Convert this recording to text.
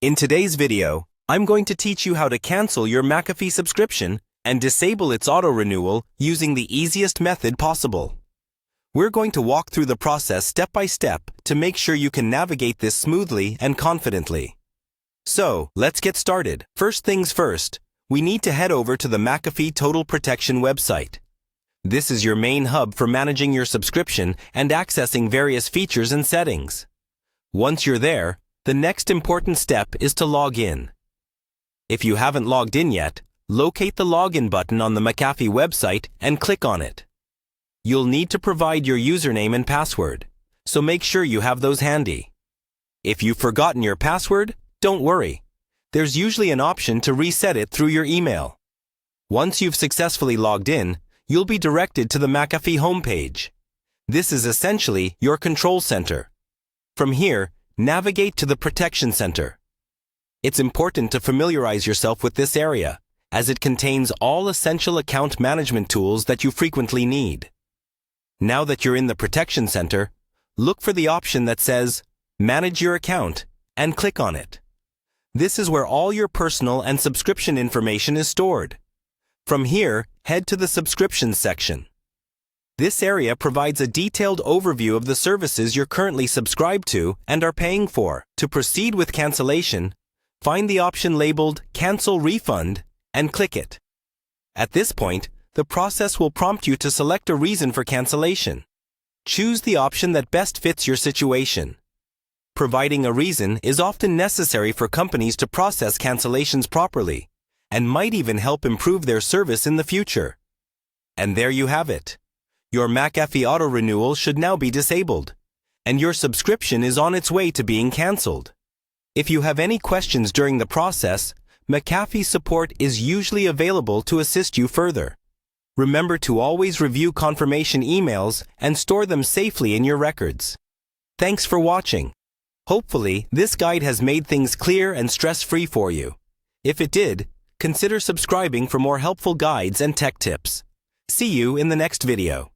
In today's video, I'm going to teach you how to cancel your Mcafee subscription and disable its auto-renewal using the easiest method possible. We're going to walk through the process step by step to make sure you can navigate this smoothly and confidently. So, let's get started. First things first, we need to head over to the Mcafee Total Protection website. This is your main hub for managing your subscription and accessing various features and settings. Once you're there, the next important step is to log in. If you haven't logged in yet, locate the login button on the Mcafee website and click on it. You'll need to provide your username and password, so make sure you have those handy. If you've forgotten your password, don't worry. There's usually an option to reset it through your email. Once you've successfully logged in, you'll be directed to the Mcafee homepage. This is essentially your control center. From here, navigate to the Protection Center. It's important to familiarize yourself with this area, as it contains all essential account management tools that you frequently need. Now that you're in the Protection Center, look for the option that says Manage Your Account and click on it. This is where all your personal and subscription information is stored. From here, head to the Subscriptions section. This area provides a detailed overview of the services you're currently subscribed to and are paying for. To proceed with cancellation, find the option labeled Cancel Refund and click it. At this point, the process will prompt you to select a reason for cancellation. Choose the option that best fits your situation. Providing a reason is often necessary for companies to process cancellations properly, and might even help improve their service in the future. And there you have it. Your Mcafee auto-renewal should now be disabled, and your subscription is on its way to being canceled. If you have any questions during the process, Mcafee support is usually available to assist you further. Remember to always review confirmation emails and store them safely in your records. Thanks for watching. Hopefully, this guide has made things clear and stress-free for you. If it did, consider subscribing for more helpful guides and tech tips. See you in the next video.